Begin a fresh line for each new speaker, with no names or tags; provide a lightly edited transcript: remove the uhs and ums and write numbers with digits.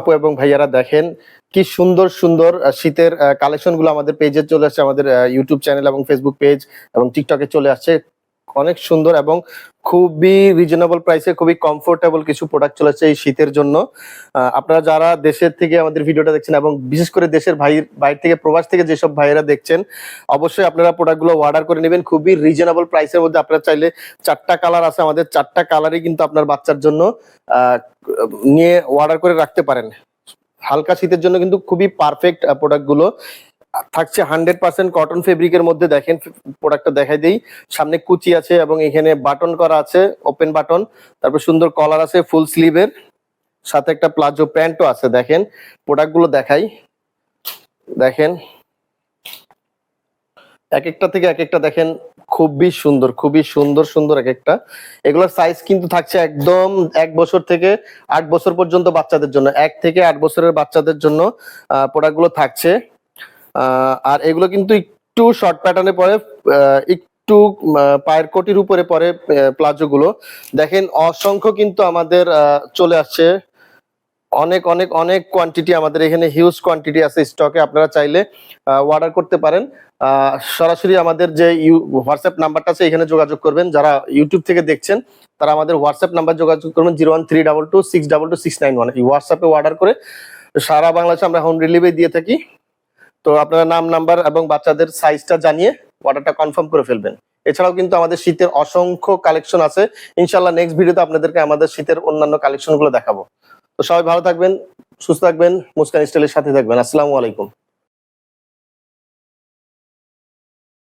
আপু এবং ভাইয়ারা দেখেন কি সুন্দর সুন্দর শীতের কালেকশন গুলো আমাদের পেজে চলে আসছে, আমাদের ইউটিউব চ্যানেল এবং ফেসবুক পেজ এবং টিকটকে চলে আসছে। অনেক সুন্দর এবং খুবই রিজনেবল প্রাইসে খুবই কমফোর্টেবল কিছু প্রোডাক্ট চলে আসছে এই শীতের জন্য। আপনারা যারা দেশের থেকে আমাদের ভিডিওটা দেখছেন এবং বিশেষ করে দেশের বাইরে থেকে প্রবাস থেকে যেসব ভাইয়েরা দেখছেন, অবশ্যই আপনারা প্রোডাক্টগুলো অর্ডার করে নেবেন খুবই রিজনেবল প্রাইসের মধ্যে। আপনারা চাইলে 4টা কালার আছে আমাদের, 4টা কালারই কিন্তু আপনার বাচ্চার জন্য নিয়ে অর্ডার করে রাখতে পারেন। হালকা শীতের জন্য কিন্তু খুবই পারফেক্ট প্রোডাক্টগুলো থাকছে 100% কটন ফেব্রিকের মধ্যে। দেখেন প্রোডাক্টটা দেখাই দেই, সামনে কুচি আছে এবং এখানে বাটন করা আছে, ওপেন বাটন, তারপর সুন্দর কলার আছে ফুল স্লিভের, সাথে একটা প্লাজো প্যান্টও আছে। দেখেন প্রোডাক্টগুলো দেখাই, দেখেন এক একটা থেকে এক একটা দেখেন খুবই সুন্দর, খুবই সুন্দর সুন্দর এক একটা। এগুলোর সাইজ কিন্তু থাকছে একদম 1 বছর থেকে 8 বছর পর্যন্ত বাচ্চাদের জন্য, 1 থেকে 8 বছরের বাচ্চাদের জন্য প্রোডাক্টগুলো থাকছে। আর এগুলো কিন্তু একটু শর্ট প্যাটার্নে পরে, একটু পায়ের কোটির উপরে পরে প্লাজো গুলো। দেখেন অসংখ্য কিন্তু আমাদের চলে আসছে, অনেক অনেক অনেক কোয়ান্টিটি আমাদের এখানে, হিউজ কোয়ান্টিটি আছে স্টকে। আপনারা চাইলে অর্ডার করতে পারেন। সরাসরি আমাদের যে হোয়াটসঅ্যাপ নাম্বারটা আছে এখানে যোগাযোগ করবেন। যারা ইউটিউব থেকে দেখছেন তারা আমাদের হোয়াটসঅ্যাপ নাম্বার যোগাযোগ করবেন 01322622691। এই হোয়াটসঅ্যাপে অর্ডার করে সারা বাংলাদেশে আমরা হোম ডেলিভারি দিয়ে থাকি। তো আপনারা নাম, নাম্বার এবং বাচ্চাদের সাইজটা জানিয়ে অর্ডারটা কনফার্ম করে ফেলবেন। এছাড়াও কিন্তু আমাদের শীতের অসংখ্য কালেকশন আছে। ইনশাআল্লাহ নেক্সট ভিডিওতে আপনাদেরকে আমাদের শীতের অন্যান্য কালেকশন গুলো দেখাবো। তো সবাই ভালো থাকবেন, সুস্থ থাকবেন, মুস্কান স্টাইলের সাথে থাকবেন। আসসালামু আলাইকুম।